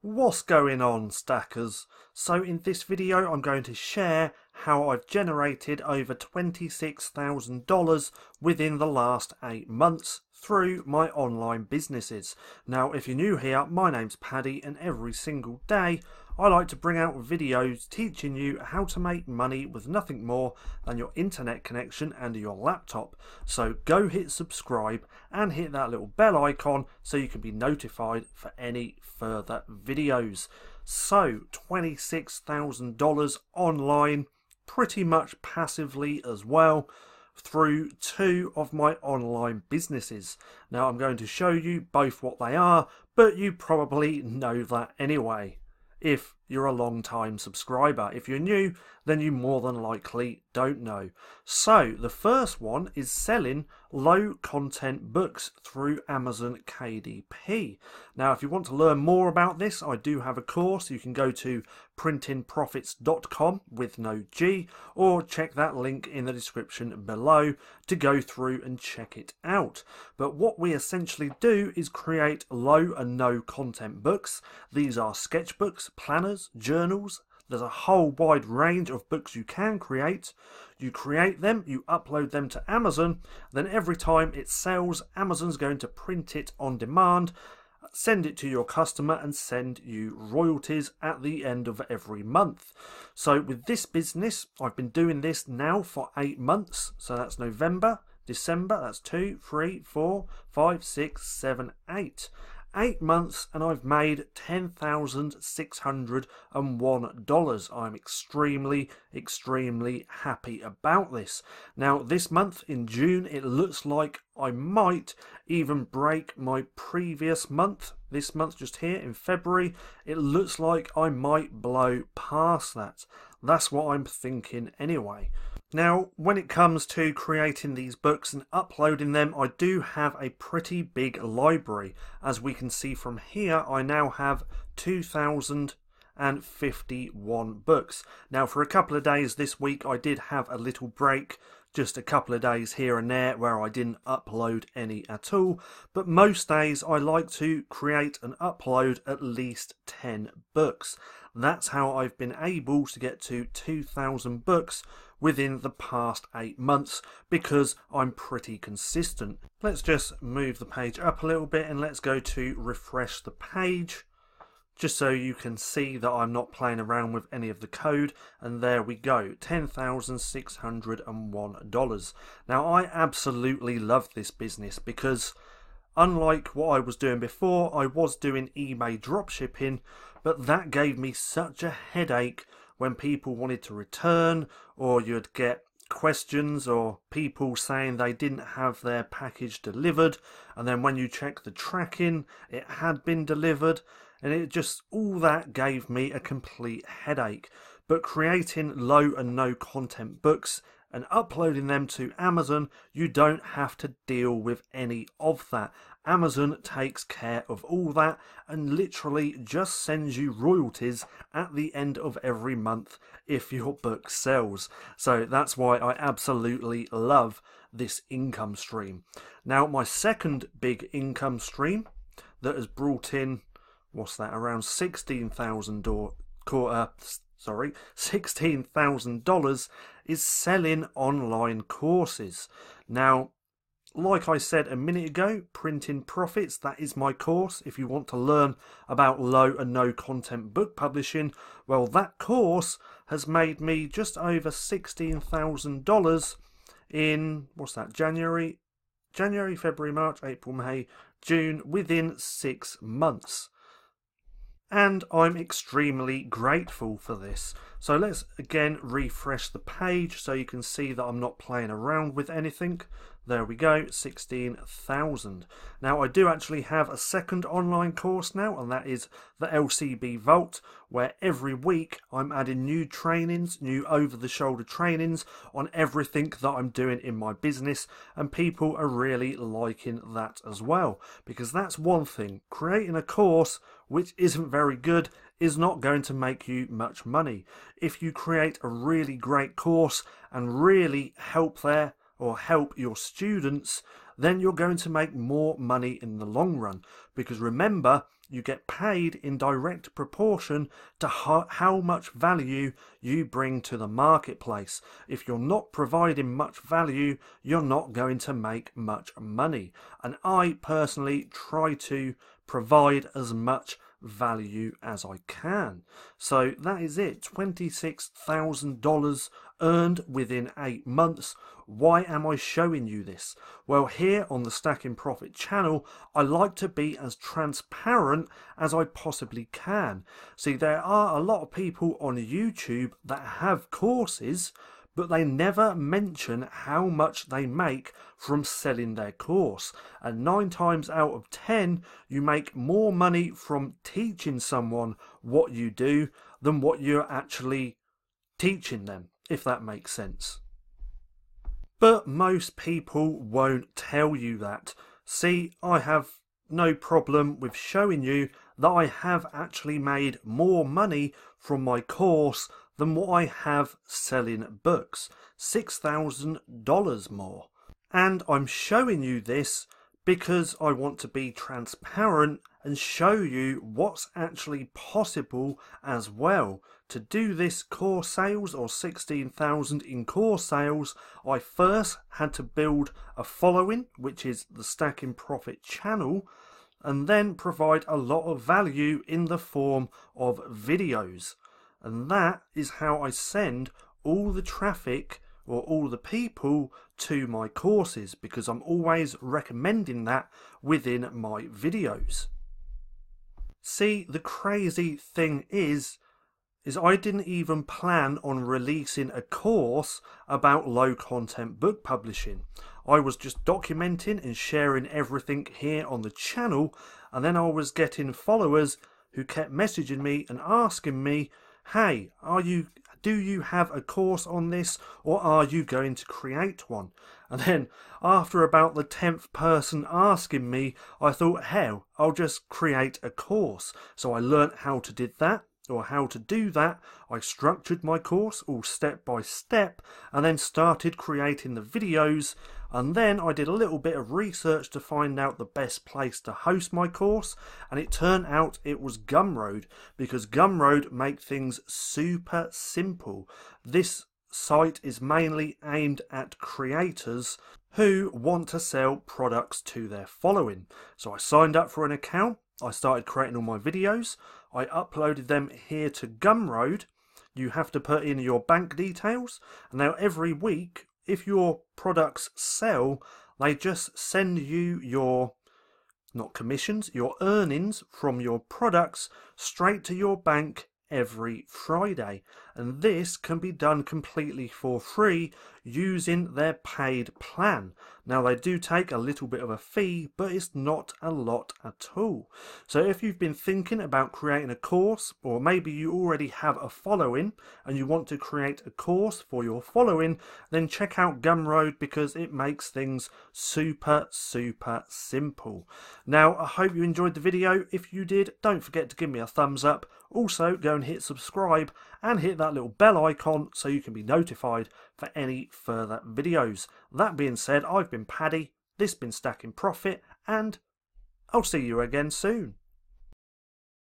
What's going on, stackers? So in this video I'm going to share how I've generated over $26,000 within the last 8 months through my online businesses. Now if you're new here, my name's Paddy and every single day I like to bring out videos teaching you how to make money with nothing more than your internet connection and your laptop. So go hit subscribe and hit that little bell icon so you can be notified for any further videos. So $26,000 online, pretty much passively as well, through 2 of my online businesses. Now I'm going to show you both what they are, but you probably know that anyway if you're a long time subscriber. If you're new, then you more than likely don't know. So the first one is selling low content books through Amazon KDP. Now if you want to learn more about this, I do have a course. You can go to printingprofits.com with no G, or check that link in the description below to go through and check it out. But what we essentially do is create low and no content books. These are sketchbooks, planners, journals. There's a whole wide range of books you can create. You create them, you upload them to Amazon, then every time it sells, Amazon's going to print it on demand, send it to your customer and send you royalties at the end of every month. So with this business, I've been doing this now for 8 months. So that's November, December, that's 2, 3, 4, 5, 6, 7, 8. 8 months and I've made $10,601. I'm extremely happy about this. Now this month in June, it looks like I might even break my previous month. This month just here in February, it looks like I might blow past that. That's what I'm thinking anyway. Now, when it comes to creating these books and uploading them, I do have a pretty big library. As we can see from here, I now have 2,051 books. Now, for a couple of days this week, I did have a little break, just a couple of days here and there where I didn't upload any at all. But most days, I like to create and upload at least 10 books. That's how I've been able to get to 2,000 books within the past 8 months, because I'm pretty consistent. Let's just move the page up a little bit and let's go to refresh the page, just so you can see that I'm not playing around with any of the code. And there we go, $10,601. Now I absolutely love this business because unlike what I was doing before, I was doing eBay dropshipping, but that gave me such a headache when people wanted to return, or you'd get questions or people saying they didn't have their package delivered, and then when you check the tracking, it had been delivered, and it just, all that gave me a complete headache. But creating low and no content books and uploading them to Amazon, you don't have to deal with any of that. Amazon takes care of all that and literally just sends you royalties at the end of every month if your book sells. So that's why I absolutely love this income stream. Now my second big income stream that has brought in, what's that, around $16,000 is selling online courses. Now, like I said a minute ago, Printing Profits, that is my course. If you want to learn about low and no content book publishing, well, that course has made me just over $16,000 in, what's that, January, February, March, April, May, June, within 6 months. And I'm extremely grateful for this. So let's again refresh the page so you can see that I'm not playing around with anything. There we go, 16,000. Now I do actually have a second online course now, and that is the LCB Vault, where every week I'm adding new trainings, new over-the-shoulder trainings on everything that I'm doing in my business, and people are really liking that as well. Because that's one thing, creating a course which isn't very good is not going to make you much money. If you create a really great course and really help your students, then you're going to make more money in the long run. Because remember, you get paid in direct proportion to how much value you bring to the marketplace. If you're not providing much value, you're not going to make much money. And I personally try to provide as much value as I can. So that is it, $26,000 earned within 8 months. Why am I showing you this? Well, here on the Stacking Profit channel, I like to be as transparent as I possibly can. See, there are a lot of people on YouTube that have courses, but they never mention how much they make from selling their course. And 9 times out of 10, you make more money from teaching someone what you do than what you're actually teaching them, if that makes sense. But most people won't tell you that. See, I have no problem with showing you that I have actually made more money from my course than what I have selling books. $6,000 more. And I'm showing you this because I want to be transparent and show you what's actually possible as well. To do this course sales, or 16,000 in course sales, I first had to build a following, which is the Stacking Profit channel, and then provide a lot of value in the form of videos. And that is how I send all the traffic or all the people to my courses, because I'm always recommending that within my videos. See, the crazy thing is I didn't even plan on releasing a course about low content book publishing. I was just documenting and sharing everything here on the channel, and then I was getting followers who kept messaging me and asking me, hey, do you have a course on this, or are you going to create one? And then after about the 10th person asking me, I thought, hell, I'll just create a course. So I learnt how to do that. I structured my course all step by step, and then started creating the videos, and then I did a little bit of research to find out the best place to host my course, and it turned out it was Gumroad, because Gumroad make things super simple. This site is mainly aimed at creators who want to sell products to their following. So I signed up for an account, I started creating all my videos, I uploaded them here to Gumroad. You have to put in your bank details, and now every week, if your products sell, they just send you your, not commissions, your earnings from your products straight to your bank every Friday. And this can be done completely for free using their paid plan. Now they do take a little bit of a fee, but it's not a lot at all. So if you've been thinking about creating a course, or maybe you already have a following and you want to create a course for your following, then check out Gumroad, because it makes things super simple. Now I hope you enjoyed the video. If you did, don't forget to give me a thumbs up. Also go and hit subscribe and hit that little bell icon so you can be notified for any further videos. That being said, I've been Paddy, this has been Stacking Profit, and I'll see you again soon.